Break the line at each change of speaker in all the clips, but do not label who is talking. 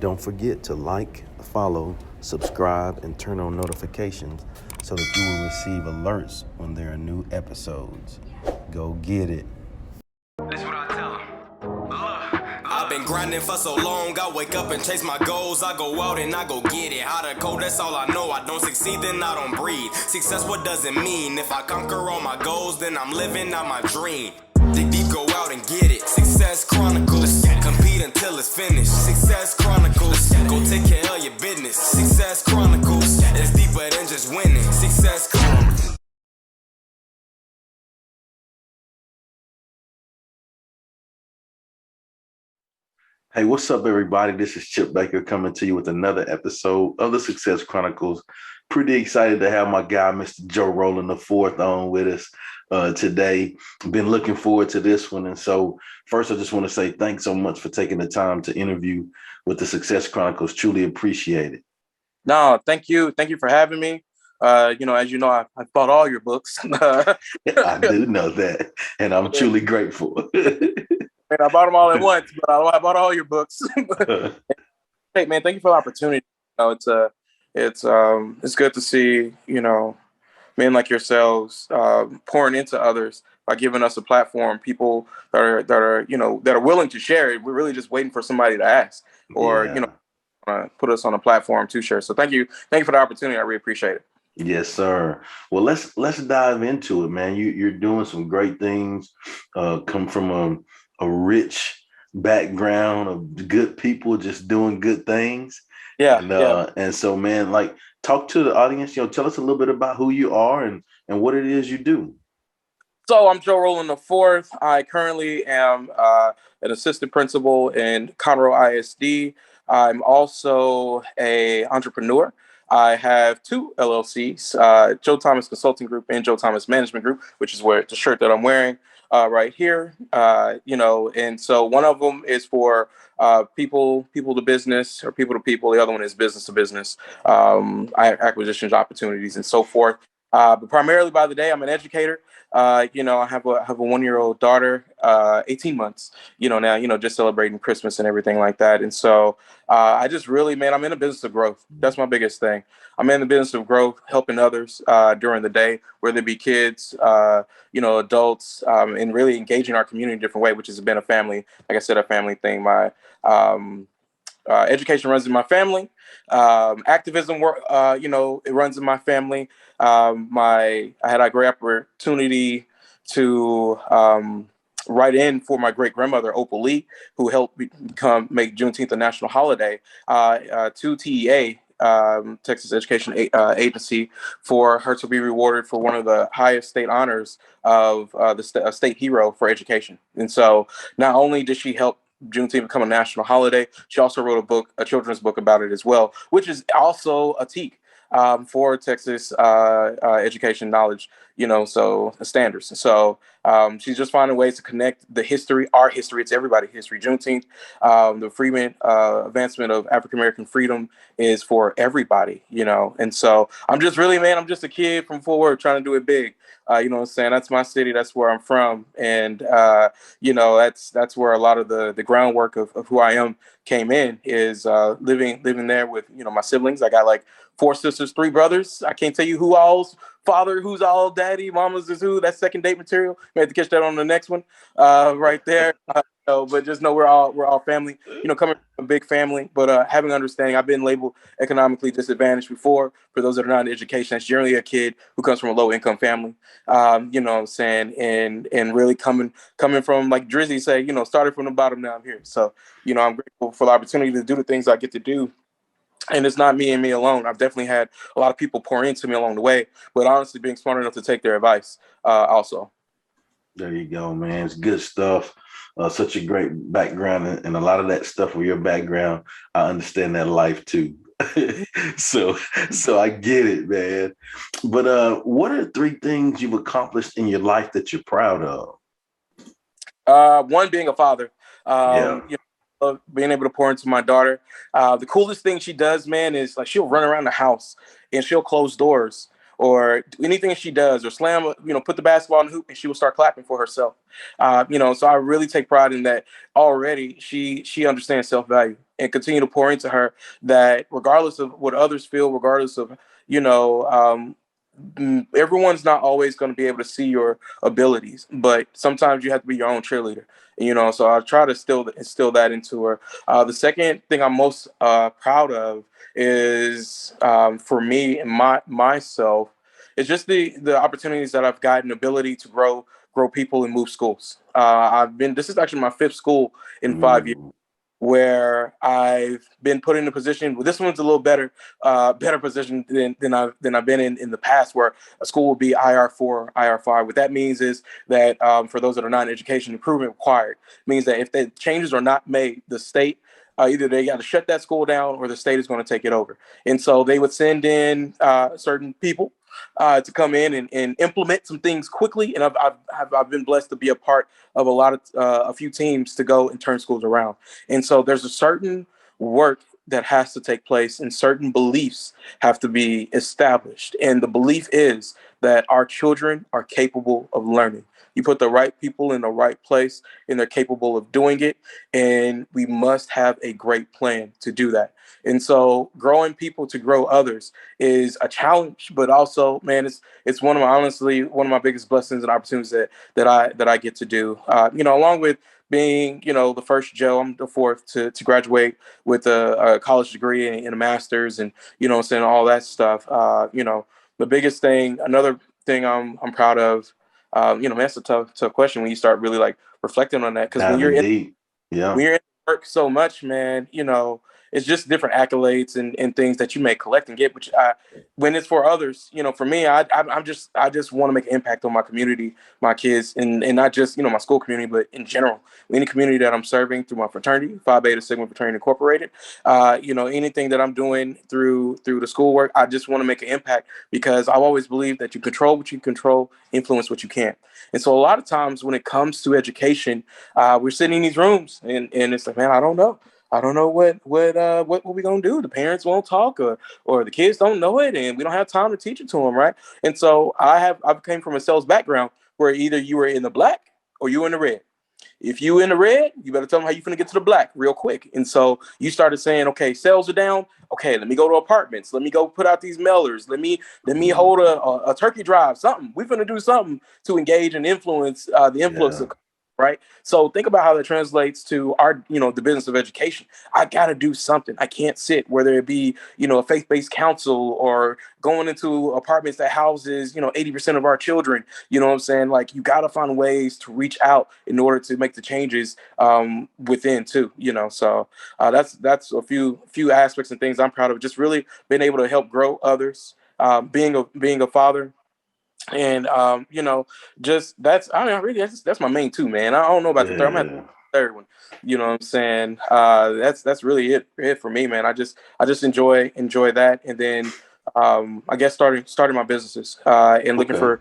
Don't forget to like, follow, subscribe, and turn on notifications so that you will receive alerts when there are new episodes. Go get it.
That's what I tell them. I've been grinding for so long, I wake up and chase my goals. I go out and I go get it. How to code, that's all I know. I don't succeed, then I don't breathe. Success, what does it mean? If I conquer all my goals, then I'm living out my dream. Dig deep, go out and get it. Success Chronicles. Compete until it's finished. Success Chronicles. Go take care of your business. Success Chronicles. It's deeper than just winning. Success Chronicles.
Hey, what's up, everybody? This is Chip Baker coming to you with another episode of the Success Chronicles. Pretty excited to have my guy, Mr. Joe Roland IV, on with us today. Been looking forward to this one. And so first, I just want to say thanks so much for taking the time to interview with the Success Chronicles. Truly appreciate it.
No, thank you. Thank you for having me. As you know, I bought all your books.
I do know that, and I'm truly grateful.
And I bought them all at once, but I bought all your books. Hey, man, thank you for the opportunity. It's good to see, men like yourselves pouring into others by giving us a platform. People that are willing to share it. We're really just waiting for somebody to ask or put us on a platform to share. So thank you for the opportunity. I really appreciate it.
Yes, sir. Well, let's dive into it, man. You're doing some great things. Come from a rich background of good people just doing good things. And so, man, like, talk to the audience, tell us a little bit about who you are and what it is you do.
So I'm Joe Roland IV. I currently am an assistant principal in Conroe ISD. I'm also an entrepreneur. I have two LLCs, Joe Thomas Consulting Group and Joe Thomas Management Group, which is where the shirt that I'm wearing right here. And so one of them is for people to business or people to people. The other one is business to business, acquisitions, opportunities, and so forth. But primarily by the day, I'm an educator. I have a 1-year-old daughter, 18 months, now, just celebrating Christmas and everything like that. And so I just really, man, I'm in the business of growth. That's my biggest thing. I'm in the business of growth, helping others during the day, whether it be kids, adults, and really engaging our community in a different way, which has been a family, like I said, a family thing. My education runs in my family. Activism work, it runs in my family. I had a great opportunity to write in for my great grandmother, Opal Lee, who helped make Juneteenth a national holiday, to TEA, Texas Education Agency, for her to be rewarded for one of the highest state honors of the state hero for education. And so not only did she help Juneteenth become a national holiday, she also wrote a children's book about it as well, which is also a TEK for Texas education knowledge, so standards. So she's just finding ways to connect the history, our history, it's everybody's history. Juneteenth, the freedom, advancement of African-American freedom is for everybody, and so I'm just really, man, I'm just a kid from Fort Worth trying to do it big. What I'm saying? That's my city. That's where I'm from. And, that's where a lot of the groundwork of who I am came in, is living there with, my siblings. I got like 4 sisters, 3 brothers. I can't tell you who all's father, who's all daddy, mama's is who. That's second date material. We have to catch that on the next one right there. But just know we're all family, coming from a big family, but having understanding. I've been labeled economically disadvantaged before. For those that are not in education, that's generally a kid who comes from a low income family, what I'm saying, and really coming from, like Drizzy say, started from the bottom, now I'm here. So, I'm grateful for the opportunity to do the things I get to do. And it's not me and me alone. I've definitely had a lot of people pour into me along the way, but honestly, being smart enough to take their advice also. There
you go, man. It's good stuff. Such a great background, and a lot of that stuff with your background, I understand that life too. so I get it, man. But what are 3 things you've accomplished in your life that you're proud of?
One, being a father. Being able to pour into my daughter. The coolest thing she does, man, is like she'll run around the house and she'll close doors or anything she does, or slam, put the basketball in the hoop, and she will start clapping for herself. So I really take pride in that. Already, she understands self-value, and continue to pour into her, that regardless of what others feel, regardless of, everyone's not always going to be able to see your abilities, but sometimes you have to be your own cheerleader. So I try to instill that into her. The second thing I'm most proud of is, for me and myself, it's just the opportunities that I've gotten, ability to grow people and move schools. This is actually my fifth school in 5 years, where I've been put in a position. Well, this one's a little better position than I've been in the past, where a school will be IR4, IR5. What that means is that, for those that are not in education, improvement required means that if the changes are not made, the state, either they got to shut that school down or the state is going to take it over. And so they would send in certain people to come in and implement some things quickly. And I've been blessed to be a part of a few teams to go and turn schools around. And so there's a certain work that has to take place, and certain beliefs have to be established. And the belief is that our children are capable of learning. You put the right people in the right place, and they're capable of doing it. And we must have a great plan to do that. And so growing people to grow others is a challenge, but also, man, it's honestly one of my biggest blessings and opportunities that I get to do. Along with being, the first Joe, I'm the fourth to graduate with a college degree and a master's, and saying all that stuff. The biggest thing, another thing I'm proud of. Man, that's a tough question when you start really like reflecting on that, because when you're in work so much, man, it's just different accolades and things that you may collect and get, which when it's for others, for me, I just want to make an impact on my community, my kids, and not just, my school community, but in general, any community that I'm serving through my fraternity, Phi Beta Sigma Fraternity Incorporated, anything that I'm doing through the schoolwork, I just want to make an impact, because I've always believed that you control what you control, influence what you can. And so a lot of times when it comes to education, we're sitting in these rooms and it's like, man, I don't know what we gonna do. The parents won't talk, or the kids don't know it, and we don't have time to teach it to them, right? And so I came from a sales background where either you were in the black or you were in the red. If you in the red, you better tell them how you finna get to the black real quick. And so you started saying, okay, sales are down. Okay, let me go to apartments. Let me go put out these mailers. Let me hold a turkey drive. Something. We finna do something to engage and influence the influx of. Right. So think about how that translates to our, the business of education. I got to do something. I can't sit, whether it be, a faith-based council or going into apartments that houses, 80% of our children. You know what I'm saying? Like, you got to find ways to reach out in order to make the changes within too, So that's a few aspects and things I'm proud of. Just really being able to help grow others, being a father. And just that's my main two, man. I don't know about the third. I'm at the third one. You know what I'm saying? That's really it for me, man. I just enjoy that, and then I guess starting my businesses and looking for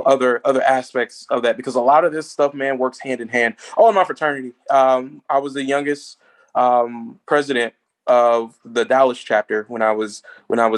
other aspects of that, because a lot of this stuff, man, works hand in hand. Oh, in my fraternity, I was the youngest president of the Dallas chapter when I was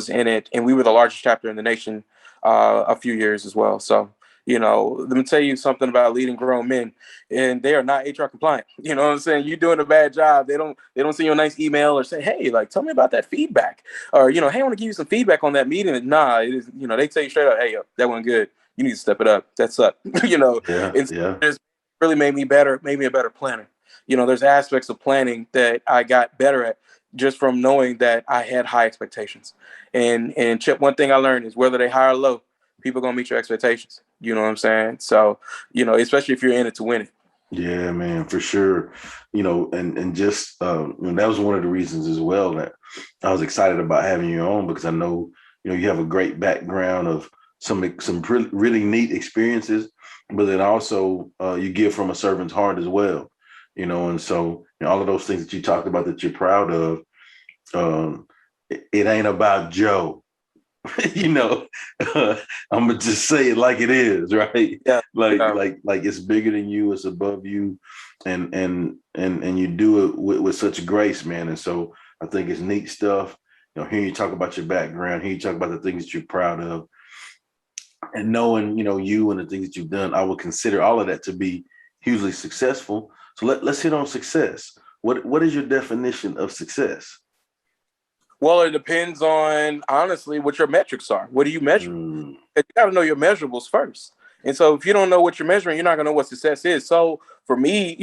in it, and we were the largest chapter in the nation a few years as well. So, let me tell you something about leading grown men, and they are not HR compliant. You know what I'm saying? You're doing a bad job. They don't send you a nice email or say, hey, like, tell me about that feedback, or, hey, I want to give you some feedback on that meeting. And nah, it is, they tell you straight up, hey, yo, that wasn't good. You need to step it up. That's up. It's really made me a better planner. There's aspects of planning that I got better at just from knowing that I had high expectations. And Chip, one thing I learned is whether they high or low, people are gonna meet your expectations. You know what I'm saying? So, especially if you're in it to win it.
Yeah, man, for sure. And just that was one of the reasons as well that I was excited about having you on, because I know, you have a great background of some really neat experiences, but then also you give from a servant's heart as well. And so all of those things that you talked about that you're proud of, it ain't about Joe. I'm gonna just say it like it is, right?
Yeah.
Like it's bigger than you, it's above you, and you do it with such grace, man. And so I think it's neat stuff. Hearing you talk about your background, hearing you talk about the things that you're proud of, and knowing, you and the things that you've done, I would consider all of that to be hugely successful. So let's hit on success. What is your definition of success?
Well, it depends on, honestly, what your metrics are. What do you measure?
Mm.
You got to know your measurables first. And so if you don't know what you're measuring, you're not going to know what success is. So for me,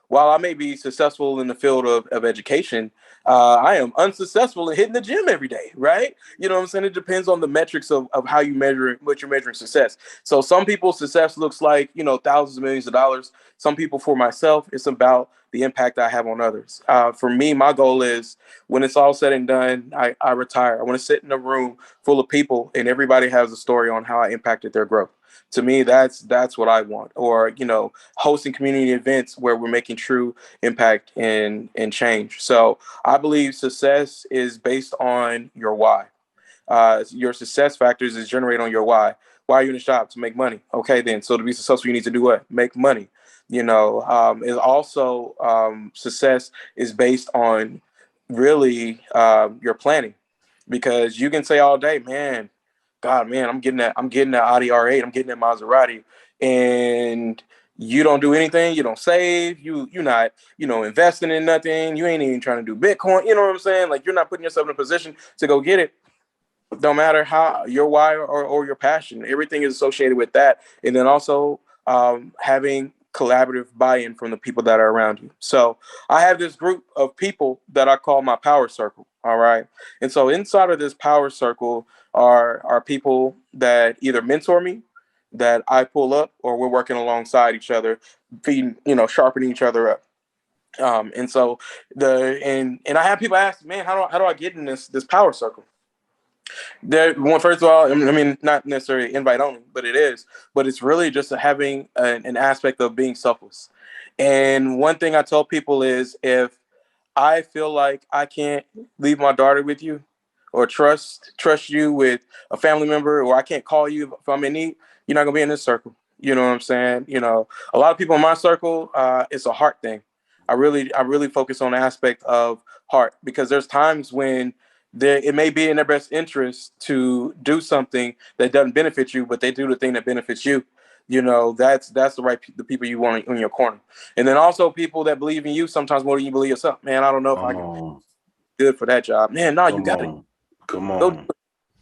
while I may be successful in the field of education, I am unsuccessful in hitting the gym every day, right? You know what I'm saying? It depends on the metrics of how you measure what you're measuring success. So some people's success looks like, thousands of millions of dollars. Some people, for myself, it's about the impact I have on others. For me, my goal is when it's all said and done, I retire. I want to sit in a room full of people and everybody has a story on how I impacted their growth. To me, that's what I want. Or, hosting community events where we're making true impact and change. So I believe success is based on your why. Your success factors is generated on your why. Why are you in this job? To make money. Okay, then. So to be successful, you need to do what? Make money. It also success is based on really your planning, because you can say all day, man, God, man, I'm getting that Audi R8, I'm getting that Maserati, and you don't do anything, you don't save, you're not, investing in nothing, you ain't even trying to do Bitcoin, you know what I'm saying? Like, you're not putting yourself in a position to go get it. Don't matter how your why or your passion, everything is associated with that. And then also having collaborative buy-in from the people that are around you. So I have this group of people that I call my power circle. All right. And so inside of this power circle are people that either mentor me, that I pull up, or we're working alongside each other, feeding, sharpening each other up. And so and I have people ask, man, how do I get in this power circle? First of all, I mean, not necessarily invite only, but it is. But it's really just having an aspect of being selfless. And one thing I tell people is, if I feel like I can't leave my daughter with you, or trust you with a family member, or I can't call you if I'm in need, you're not gonna be in this circle. You know what I'm saying? A lot of people in my circle, it's a heart thing. I really focus on the aspect of heart, because there's times when it may be in their best interest to do something that doesn't benefit you, but they do the thing that benefits you. That's the people you want in your corner. And then also people that believe in you sometimes more than you believe yourself. Man, I don't know if I can be good for that job. Man, no, you got it.
Come
Go do
on.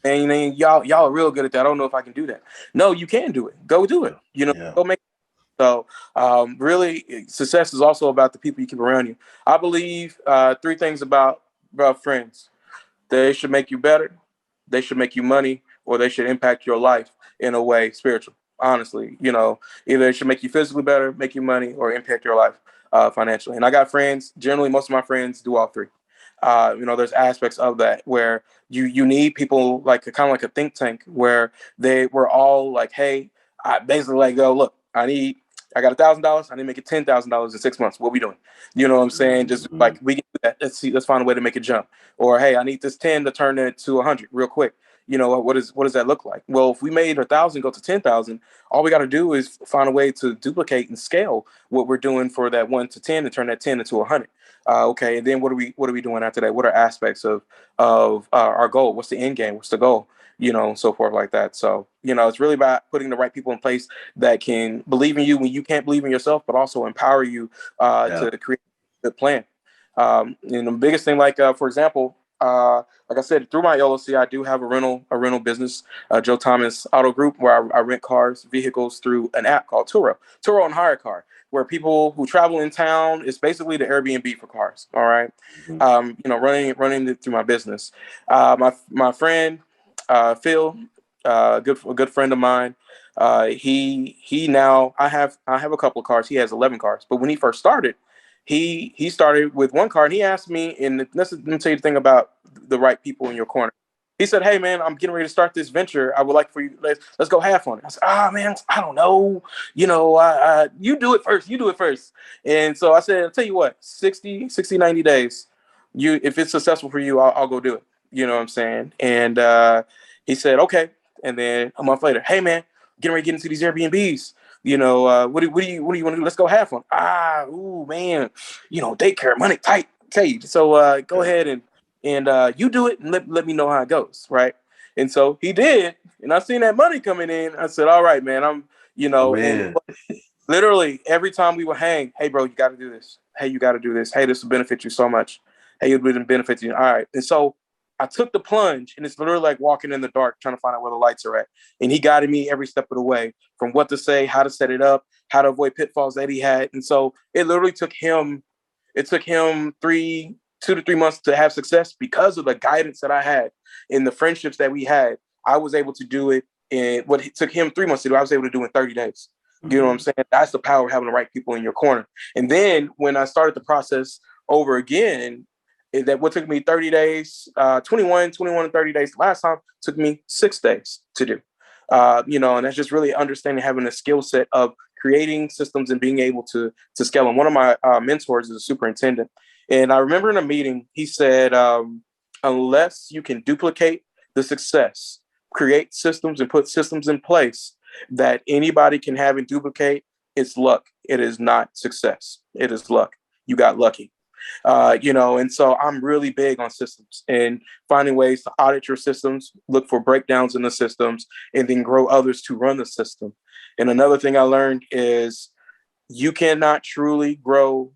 it. And y'all are real good at that. I don't know if I can do that. No, you can do it. Go do it.
Yeah.
Go make it. So really, success is also about the people you keep around you. I believe three things about friends. They should make you better, they should make you money, or they should impact your life in a way spiritual. Honestly, either it should make you physically better, make you money, or impact your life financially. And I got friends. Generally, most of my friends do all three. There's aspects of that where you need people like kind of like a think tank where they were all like, hey, I basically like go, look, I got $1,000. I need to make it $10,000 in 6 months. What we doing? You know what I'm saying? Just like we can do that. Let's find a way to make a jump. Or hey, I need this 10 to turn it to 100 real quick. What does that look like? Well, if we made 1,000 go to 10,000, all we got to do is find a way to duplicate and scale what we're doing for that 1 to 10 and turn that 10 into 100. Okay, and then what are we doing after that? What are aspects of our goal? What's the end game? What's the goal? So forth like that. So it's really about putting the right people in place that can believe in you when you can't believe in yourself, but also empower you to create a good plan. And the biggest thing, like for example, like I said, through my LLC, I do have a rental business, Joe Thomas Auto Group, where I rent vehicles through an app called Turo and Hire Car, where people who travel in town, it's basically the Airbnb for cars. All right. Running it through my business. My friend, Phil, a good friend of mine. He now I have a couple of cars. He has 11 cars, but when he first started, he started with one car, and he asked me, and let me tell you the thing about the right people in your corner. He said, hey man, I'm getting ready to start this venture. I would like for you, let's go half on it. I said, man, I don't know. You do it first. And so I said, I'll tell you what, 60, 90 days, if it's successful for you, I'll go do it. You know what I'm saying? And he said, okay. And then a month later, hey man, getting ready to get into these Airbnbs. What do you want to do? Let's go half on. Ooh, man, daycare money tight. Okay, so go ahead and you do it and let me know how it goes, right? And so he did, and I seen that money coming in. I said, all right, man, I'm,
Man.
Literally every time we would hang, hey bro, you got to do this. Hey, you got to do this. Hey, this will benefit you so much. Hey, it would benefit you. All right. And so I took the plunge, and it's literally like walking in the dark, trying to find out where the lights are at. And he guided me every step of the way, from what to say, how to set it up, how to avoid pitfalls that he had. And so it literally took him, 2 to 3 months to have success because of the guidance that I had and the friendships that we had. I was able to do it in what it took him 3 months to do, I was able to do in 30 days. You know what I'm saying? That's the power of having the right people in your corner. And then when I started the process over again, that what took me 30 days, 21 and 30 days last time took me 6 days to do. And that's just really understanding, having a skill set of creating systems and being able to scale them. One of my mentors is a superintendent. And I remember in a meeting, he said, unless you can duplicate the success, create systems and put systems in place that anybody can have and duplicate, it's luck. It is not success. It is luck. You got lucky. And so I'm really big on systems and finding ways to audit your systems, look for breakdowns in the systems, and then grow others to run the system. And another thing I learned is you cannot truly grow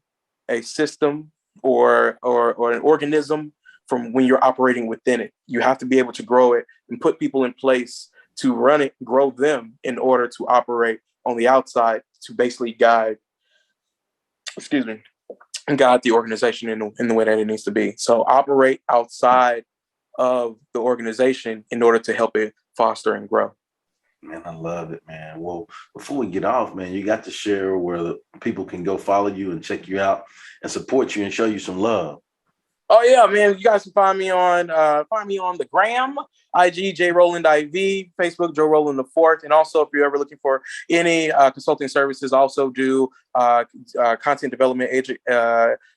a system or an organism from when you're operating within it. You have to be able to grow it and put people in place to run it, grow them in order to operate on the outside to basically guide the organization in the way that it needs to be. So operate outside of the organization in order to help it foster and grow.
Man, I love it, man. Well, before we get off, man, you got to share where the people can go follow you and check you out and support you and show you some love.
Oh yeah, man! You guys can find me on the gram, IG J Roland IV, Facebook Joe Roland IV, and also if you're ever looking for any consulting services, I also do content development,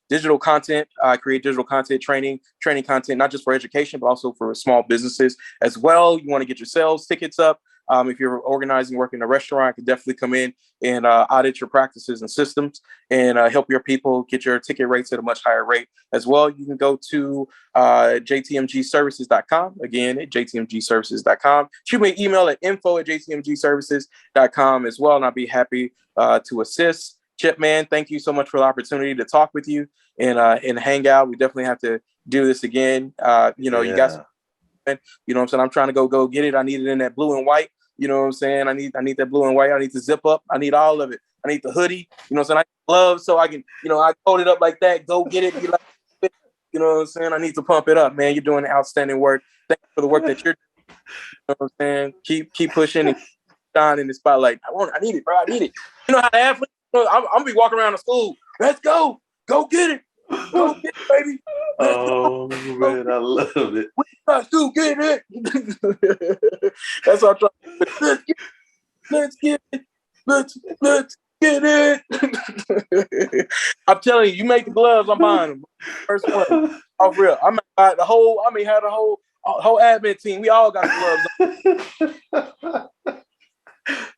digital content, create digital content, training content, not just for education but also for small businesses as well. You want to get your sales tickets up. If you're organizing, working in a restaurant, I could definitely come in and audit your practices and systems and help your people get your ticket rates at a much higher rate as well. You can go to jtmgservices.com. Again, at jtmgservices.com. Shoot me an email at info@jtmgservices.com as well, and I'll be happy to assist. Chip, man, thank you so much for the opportunity to talk with you and hang out. We definitely have to do this again. You guys. You know what I'm saying? I'm trying to go get it. I need it in that blue and white. You know what I'm saying? I need that blue and white. I need the zip up. I need all of it. I need the hoodie. You know what I'm saying? I need gloves so I can, I hold it up like that. Go get it. You know what I'm saying? I need to pump it up, man. You're doing outstanding work. Thank you for the work that you're doing. You know what I'm saying? Keep pushing and shine in the spotlight. I need it, bro. I need it. You know how the athlete, I'm gonna be walking around the school. Let's go. Go get it. Go get it, baby.
Oh man, I love it.
We got to get it. That's what I'm trying. Let's get it. Let's get it. I'm telling you, you make the gloves, I'm buying them. First one, off real. I may have the whole admin team. We all got the gloves.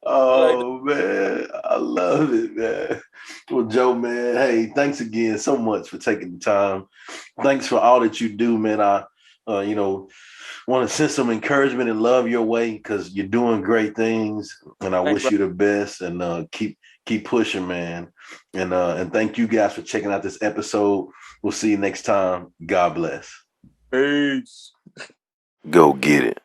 Oh man, I love it, man. Well, Joe, man, hey, thanks again so much for taking the time. Thanks for all that you do, man. I want to send some encouragement and love your way because you're doing great things, and I wish you the best. And keep pushing, man. And thank you guys for checking out this episode. We'll see you next time. God bless.
Peace.
Go get it.